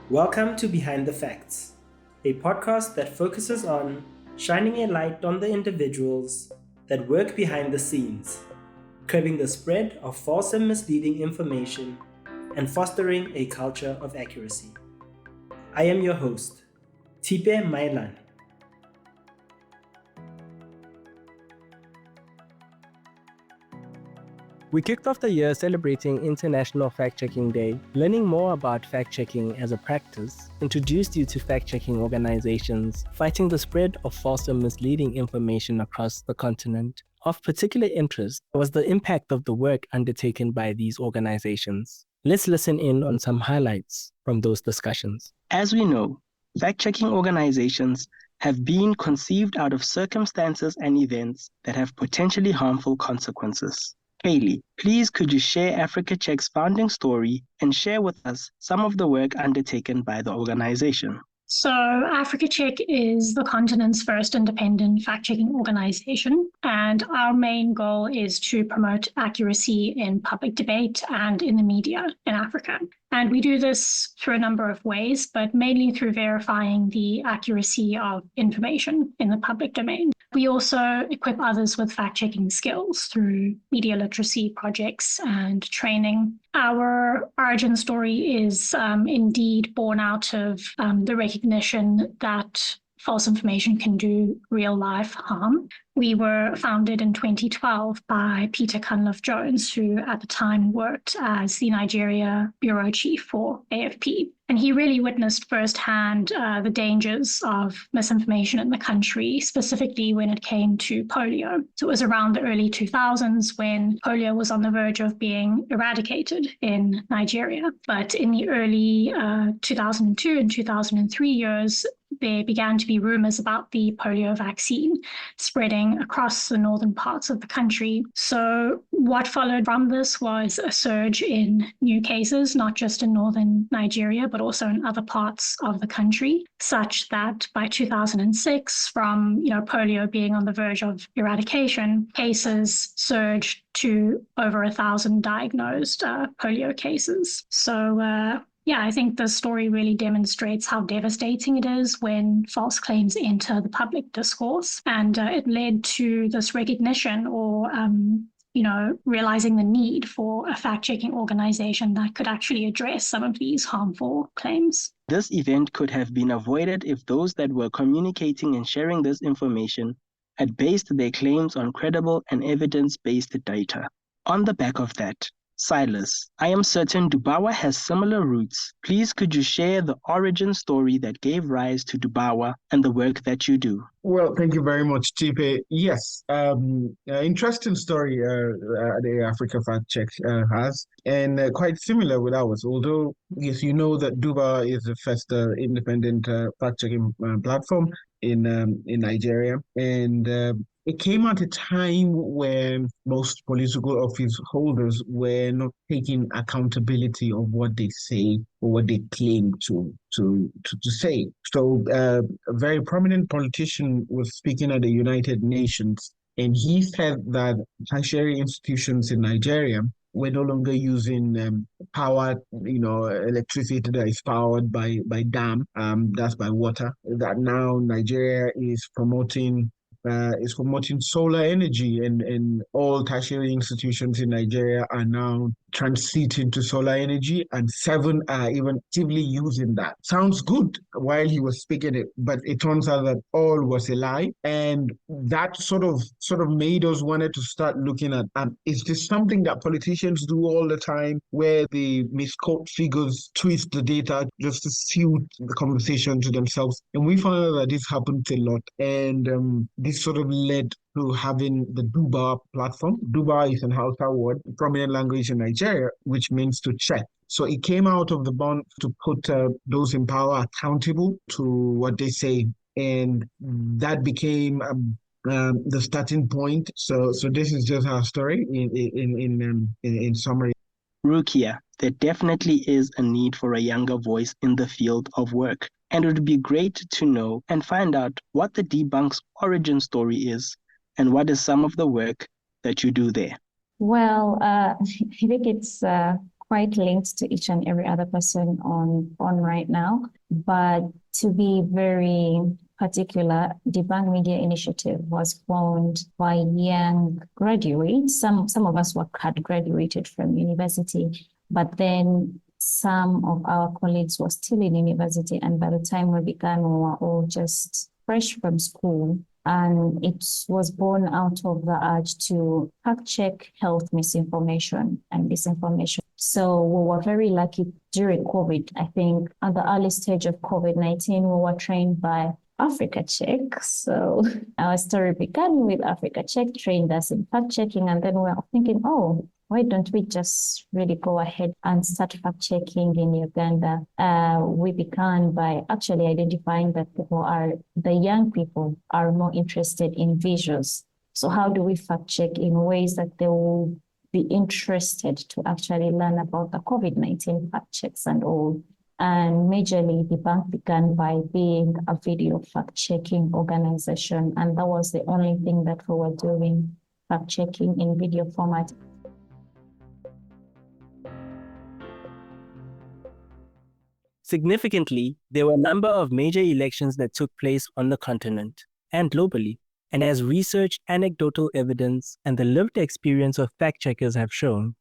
Welcome to Behind the Facts, a podcast that focuses on shining a light on the individuals that work behind the scenes, curbing the spread of false and misleading information, and fostering a culture of accuracy. I am your host, Tipe Mailan. We kicked off the year celebrating International Fact-Checking Day, learning more about fact-checking as a practice, introduced you to fact-checking organizations, fighting the spread of false and misleading information across the continent. Of particular interest was the impact of the work undertaken by these organizations. Let's listen in on some highlights from those discussions. As we know, fact-checking organizations have been conceived out of circumstances and events that have potentially harmful consequences. Kaylee, please could you share Africa Check's founding story and share with us some of the work undertaken by the organization? So Africa Check is the continent's first independent fact-checking organization, and our main goal is to promote accuracy in public debate and in the media in Africa. And we do this through a number of ways, but mainly through verifying the accuracy of information in the public domain. We also equip others with fact-checking skills through media literacy projects and training. Our origin story is indeed born out of the recognition that false information can do real-life harm. We were founded in 2012 by Peter Cunliffe-Jones, who at the time worked as the Nigeria bureau chief for AFP. And he really witnessed firsthand the dangers of misinformation in the country, specifically when it came to polio. So it was around the early 2000s when polio was on the verge of being eradicated in Nigeria. But in the early 2002 and 2003 years, there began to be rumors about the polio vaccine spreading across the northern parts of the country. So what followed from this was a surge in new cases, not just in northern Nigeria, but also in other parts of the country, such that by 2006, from polio being on the verge of eradication, cases surged to over 1,000 diagnosed polio cases. So I think the story really demonstrates how devastating it is when false claims enter the public discourse. And it led to this recognition or realizing the need for a fact-checking organization that could actually address some of these harmful claims. This event could have been avoided if those that were communicating and sharing this information had based their claims on credible and evidence-based data. On the back of that, Silas, I am certain Dubawa has similar roots. Please could you share the origin story that gave rise to Dubawa and the work that you do? Well, thank you very much, Tipe. Yes, interesting story the Africa Fact Check has, and quite similar with ours. Although, yes, you know that Dubawa is the first independent fact-checking platform in Nigeria, and it came at a time when most political office holders were not taking accountability of what they say or what they claim to say. So a very prominent politician was speaking at the United Nations, and he said that tertiary institutions in Nigeria were no longer using power, electricity that is powered by dam, that's by water. That now Nigeria is promoting solar energy, and all tertiary institutions in Nigeria are now transiting to solar energy, and 7 are even actively using that. Sounds good while he was speaking it, but it turns out that all was a lie, and that sort of made us wanted to start looking at, is this something that politicians do all the time, where they misquote figures, twist the data just to suit the conversation to themselves? And we found out that this happens a lot, and this sort of led to having the Duba platform. Duba is an Hausa word, prominent language in Nigeria, which means to check. So it came out of the bond to put those in power accountable to what they say, and that became the starting point. So this is just our story in summary. Rukia, there definitely is a need for a younger voice in the field of work, and it would be great to know and find out what the Debunk's origin story is and what is some of the work that you do there. Well, I think it's quite linked to each and every other person on right now. But to be very particular, the Bank Media Initiative was formed by young graduates. Some of us had graduated from university, but then some of our colleagues were still in university, and by the time we began, we were all just fresh from school. And it was born out of the urge to fact-check health misinformation and disinformation. So we were very lucky during COVID. I think at the early stage of COVID-19, we were trained by Africa Check. So our story began with Africa Check, trained us in fact-checking, and then we were thinking, oh, why don't we just really go ahead and start fact-checking in Uganda? We began by actually identifying that the young people are more interested in visuals. So how do we fact-check in ways that they will be interested to actually learn about the COVID-19 fact-checks and all? And majorly, the bank began by being a video fact-checking organization. And that was the only thing that we were doing, fact-checking in video format. Significantly, there were a number of major elections that took place on the continent and globally. And as research, anecdotal evidence, and the lived experience of fact-checkers have shown,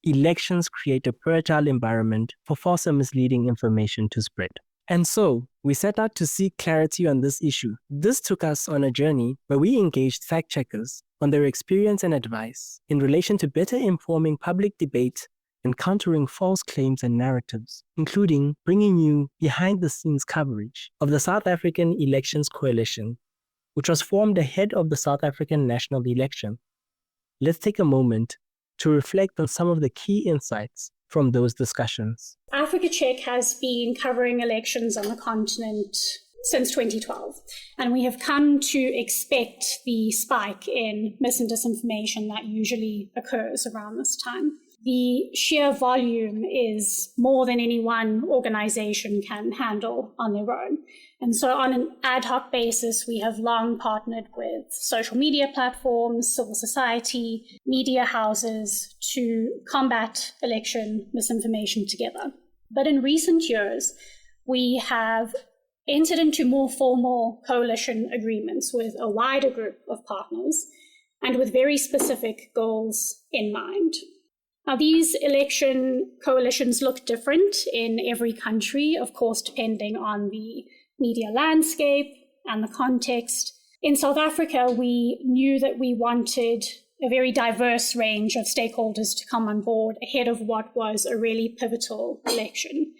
elections create a fertile environment for false and misleading information to spread. And so, we set out to seek clarity on this issue. This took us on a journey where we engaged fact-checkers on their experience and advice in relation to better informing public debate and countering false claims and narratives, including bringing you behind-the-scenes coverage of the South African Elections Coalition, which was formed ahead of the South African national election. Let's take a moment to reflect on some of the key insights from those discussions. Africa Check has been covering elections on the continent since 2012, and we have come to expect the spike in mis and disinformation that usually occurs around this time. The sheer volume is more than any one organization can handle on their own. And so on an ad hoc basis, we have long partnered with social media platforms, civil society, media houses to combat election misinformation together. But in recent years, we have entered into more formal coalition agreements with a wider group of partners and with very specific goals in mind. Now, these election coalitions look different in every country, of course, depending on the media landscape and the context. In South Africa, we knew that we wanted a very diverse range of stakeholders to come on board ahead of what was a really pivotal election.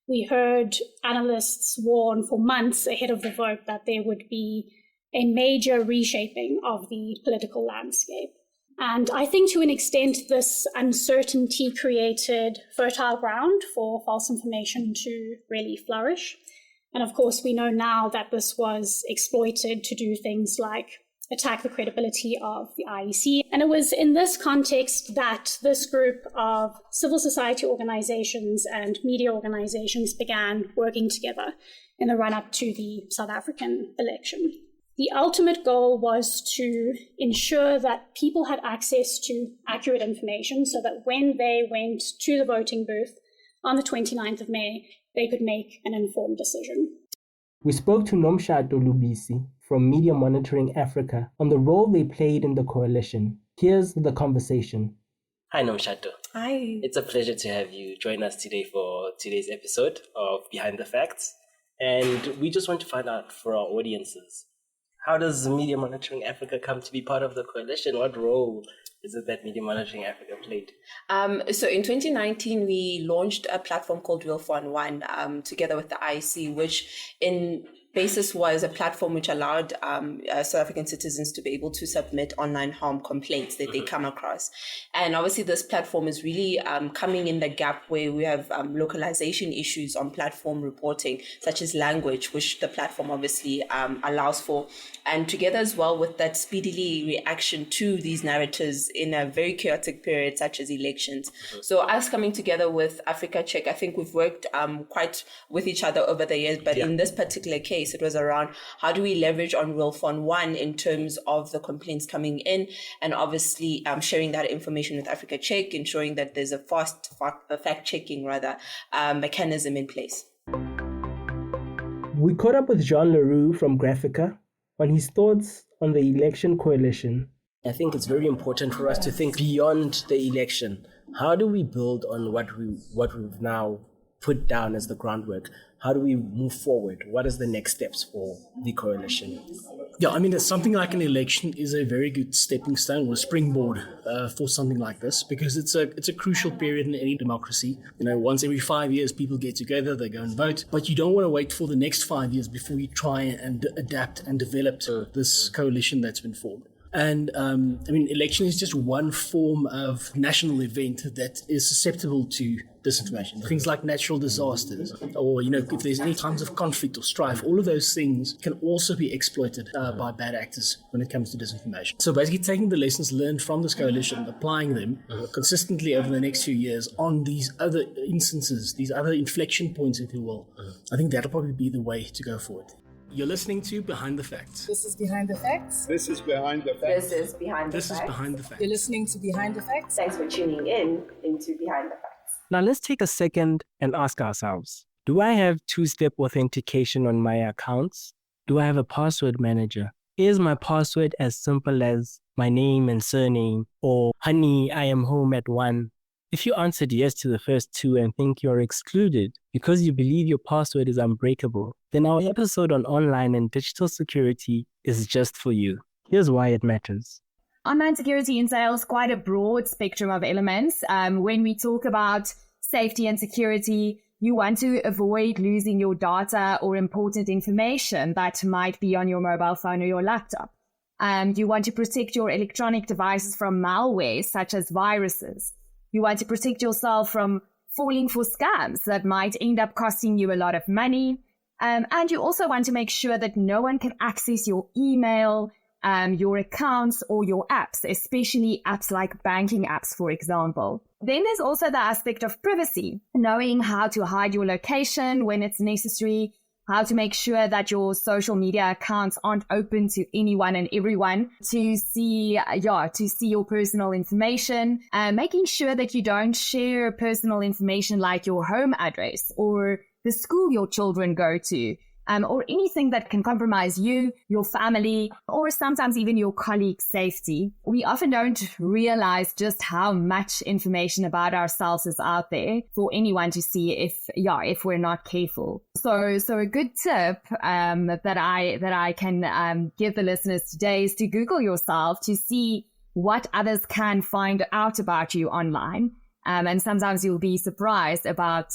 We heard analysts warn for months ahead of the vote that there would be a major reshaping of the political landscape. And I think to an extent, this uncertainty created fertile ground for false information to really flourish. And of course, we know now that this was exploited to do things like attack the credibility of the IEC. And it was in this context that this group of civil society organizations and media organizations began working together in the run-up to the South African election. The ultimate goal was to ensure that people had access to accurate information so that when they went to the voting booth on the 29th of May, they could make an informed decision. We spoke to Nomshado Lubisi from Media Monitoring Africa on the role they played in the coalition. Here's the conversation. Hi, Nomshado. Hi. It's a pleasure to have you join us today for today's episode of Behind the Facts. And we just want to find out for our audiences, how does Media Monitoring Africa come to be part of the coalition? What role is it that Media Monitoring Africa played? So in 2019, we launched a platform called Wheel for One together with the IEC, which in basis was a platform which allowed South African citizens to be able to submit online harm complaints that they come across. And obviously this platform is really coming in the gap where we have localization issues on platform reporting, such as language, which the platform obviously allows for. And together as well with that speedily reaction to these narratives in a very chaotic period such as elections. So us coming together with Africa Check, I think we've worked quite with each other over the years, but in this particular case, case. It was around how do we leverage on Wilfon 1 in terms of the complaints coming in, and obviously sharing that information with Africa Check, ensuring that there's a fast fact-checking mechanism in place. We caught up with Jean Leroux from Graphica on his thoughts on the election coalition. I think it's very important for us to think beyond the election. How do we build on what we've now put down as the groundwork? How do we move forward? What is the next steps for the coalition? Yeah, I mean, something like an election is a very good stepping stone or a springboard for something like this, because it's a crucial period in any democracy. Once every 5 years, people get together, they go and vote, but you don't want to wait for the next 5 years before you try and adapt and develop this coalition that's been formed. And election is just one form of national event that is susceptible to disinformation. Things like natural disasters, or if there's any times of conflict or strife, all of those things can also be exploited by bad actors when it comes to disinformation. So basically taking the lessons learned from this coalition, applying them consistently over the next few years on these other instances, these other inflection points, if you will, I think that'll probably be the way to go forward. You're listening to Behind the Facts. This is Behind the Facts. This is Behind the Facts. This is Behind the Facts. This is Behind the Facts. You're listening to Behind the Facts. Thanks for tuning in into Behind the Facts. Now let's take a second and ask ourselves, do I have two-step authentication on my accounts? Do I have a password manager? Is my password as simple as my name and surname, or honey, I am home at 1? If you answered yes to the first two and think you're excluded because you believe your password is unbreakable, then our episode on online and digital security is just for you. Here's why it matters. Online security entails quite a broad spectrum of elements. When we talk about safety and security, you want to avoid losing your data or important information that might be on your mobile phone or your laptop. You want to protect your electronic devices from malware, such as viruses. You want to protect yourself from falling for scams that might end up costing you a lot of money. And you also want to make sure that no one can access your email, your accounts, or your apps, especially apps like banking apps, for example. Then there's also the aspect of privacy, knowing how to hide your location when it's necessary, how to make sure that your social media accounts aren't open to anyone and everyone to see your personal information, making sure that you don't share personal information like your home address or the school your children go to, or anything that can compromise you, your family, or sometimes even your colleagues' safety. We often don't realize just how much information about ourselves is out there for anyone to see if we're not careful. So a good tip that I can give the listeners today is to Google yourself to see what others can find out about you online. And sometimes you'll be surprised about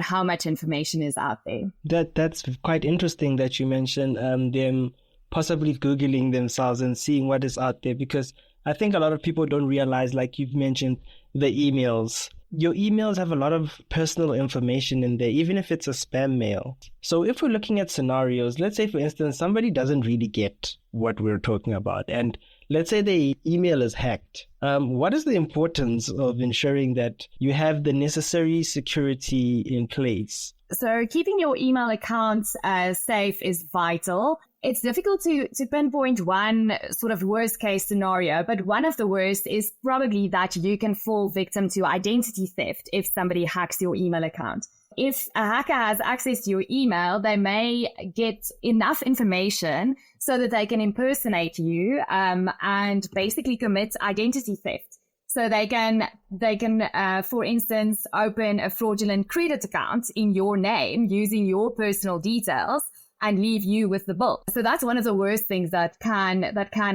how much information is out there. That's quite interesting that you mentioned them possibly Googling themselves and seeing what is out there, because I think a lot of people don't realize, like you've mentioned, the emails. Your emails have a lot of personal information in there, even if it's a spam mail. So if we're looking at scenarios, let's say, for instance, somebody doesn't really get what we're talking about, and let's say the email is hacked. What is the importance of ensuring that you have the necessary security in place? So keeping your email accounts safe is vital. It's difficult to pinpoint one sort of worst case scenario, but one of the worst is probably that you can fall victim to identity theft if somebody hacks your email account. If a hacker has access to your email, they may get enough information so that they can impersonate you and basically commit identity theft. So they can, for instance, open a fraudulent credit account in your name using your personal details and leave you with the bill. So that's one of the worst things that can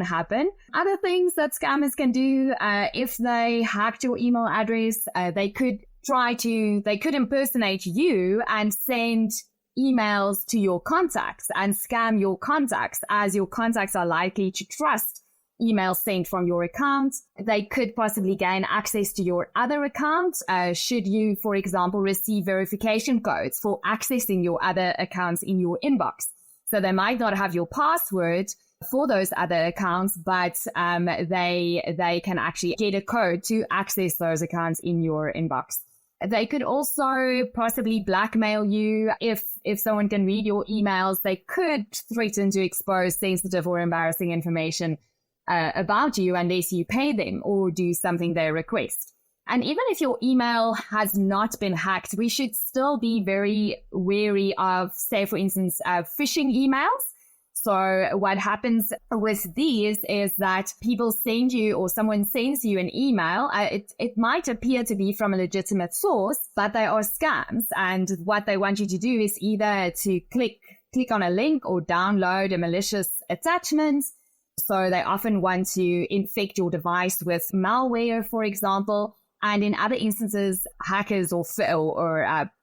happen. Other things that scammers can do, if they hacked your email address, they could impersonate you and send emails to your contacts and scam your contacts, as your contacts are likely to trust emails sent from your account. They could possibly gain access to your other accounts should you, for example, receive verification codes for accessing your other accounts in your inbox. So they might not have your password for those other accounts, but they can actually get a code to access those accounts in your inbox. They could also possibly blackmail you. If someone can read your emails, they could threaten to expose sensitive or embarrassing information about you unless you pay them or do something they request. And even if your email has not been hacked, we should still be very wary of, say, for instance, phishing emails. So what happens with these is that people send you, or someone sends you an email. It might appear to be from a legitimate source, but they are scams. And what they want you to do is either to click on a link or download a malicious attachment. So they often want to infect your device with malware, for example. And in other instances, hackers or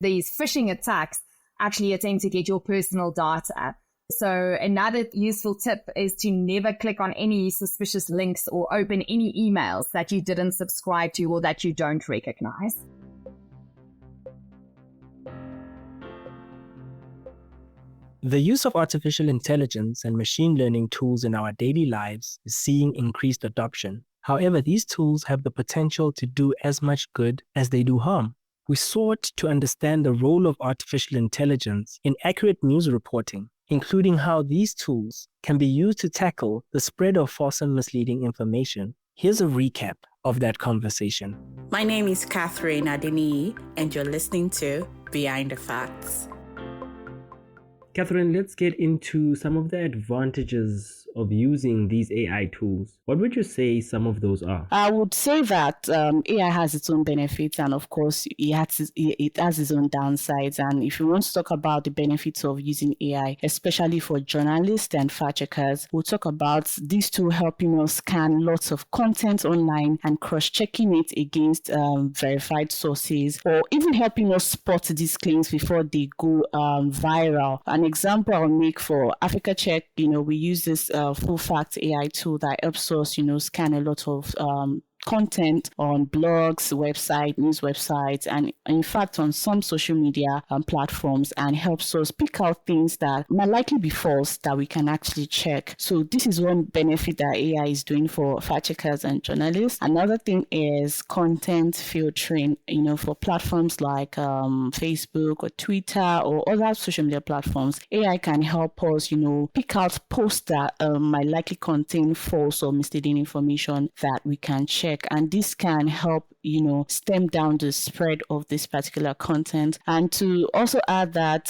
these phishing attacks actually attempt to get your personal data. So another useful tip is to never click on any suspicious links or open any emails that you didn't subscribe to or that you don't recognize. The use of artificial intelligence and machine learning tools in our daily lives is seeing increased adoption. However, these tools have the potential to do as much good as they do harm. We sought to understand the role of artificial intelligence in accurate news reporting, including how these tools can be used to tackle the spread of false and misleading information. Here's a recap of that conversation. My name is Catherine Adeniyi, and you're listening to Behind the Facts. Catherine, let's get into some of the advantages of using these AI tools. What would you say some of those are? I would say that AI has its own benefits, and of course, it has its own downsides. And if you want to talk about the benefits of using AI, especially for journalists and fact checkers, we'll talk about these two helping us scan lots of content online and cross-checking it against verified sources, or even helping us spot these claims before they go viral. An example I'll make for Africa Check, we use this full fact AI tool that helps us, scan a lot of content on blogs, news websites, and in fact on some social media platforms, and helps us pick out things that might likely be false that we can actually check. So this is one benefit that AI is doing for fact checkers and journalists. Another thing is content filtering, for platforms like Facebook or Twitter or other social media platforms. AI can help us, pick out posts that might likely contain false or misleading information that we can check. And this can help, stem down the spread of this particular content. And to also add that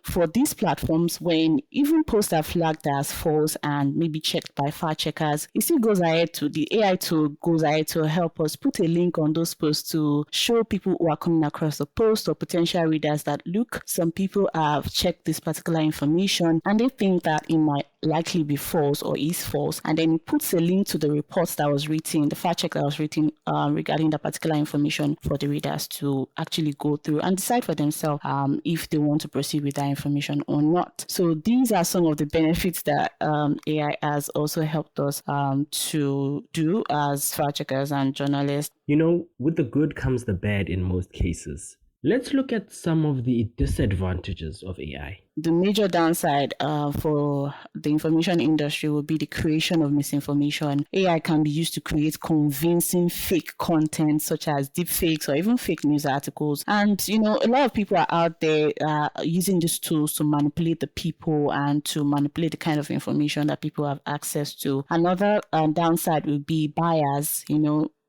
for these platforms, when even posts are flagged as false and maybe checked by fact checkers, the AI tool goes ahead to help us put a link on those posts to show people who are coming across the post or potential readers that, look, some people have checked this particular information and they think that it might likely be false or is false, and then it puts a link to the reports that was written, the fact check that was written regarding that particular information for the readers to actually go through and decide for themselves if they want to proceed with that information or not. So these are some of the benefits that AI has also helped us to do as fact checkers and journalists. With the good comes the bad in most cases. Let's look at some of the disadvantages of AI. The major downside for the information industry would be the creation of misinformation. AI can be used to create convincing fake content such as deepfakes or even fake news articles. And, a lot of people are out there using these tools to manipulate the people and to manipulate the kind of information that people have access to. Another downside would be bias.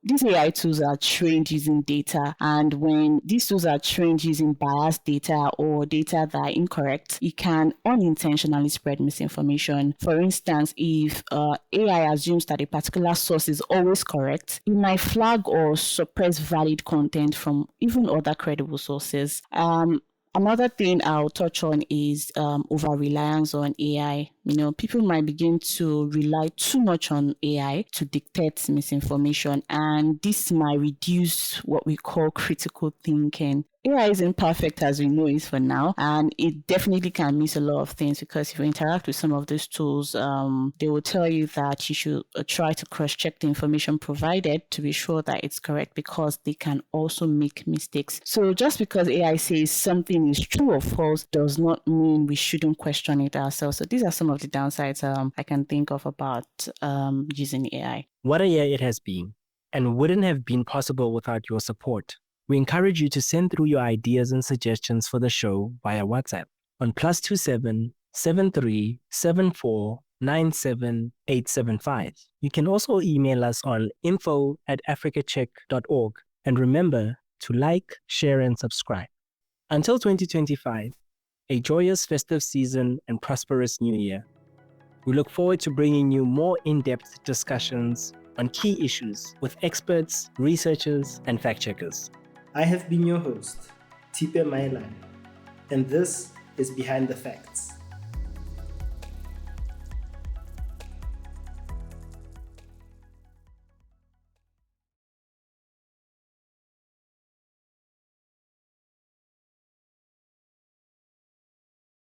These AI tools are trained using data, and when these tools are trained using biased data or data that are incorrect, it can unintentionally spread misinformation. For instance, if AI assumes that a particular source is always correct, it might flag or suppress valid content from even other credible sources. Another thing I'll touch on is over-reliance on AI. People might begin to rely too much on AI to dictate misinformation, and this might reduce what we call critical thinking. AI isn't perfect as we know it for now, and it definitely can miss a lot of things, because if you interact with some of these tools, they will tell you that you should try to cross-check the information provided to be sure that it's correct, because they can also make mistakes. So just because AI says something is true or false does not mean we shouldn't question it ourselves. So these are some of the downsides I can think of about using AI. What a year it has been, and wouldn't have been possible without your support. We encourage you to send through your ideas and suggestions for the show via WhatsApp on +27 73 74 97 875. You can also email us on info@africacheck.org. And remember to like, share, and subscribe. Until 2025, a joyous festive season and prosperous new year. We look forward to bringing you more in-depth discussions on key issues with experts, researchers, and fact-checkers. I have been your host, Tipe Mailane, and this is Behind the Facts.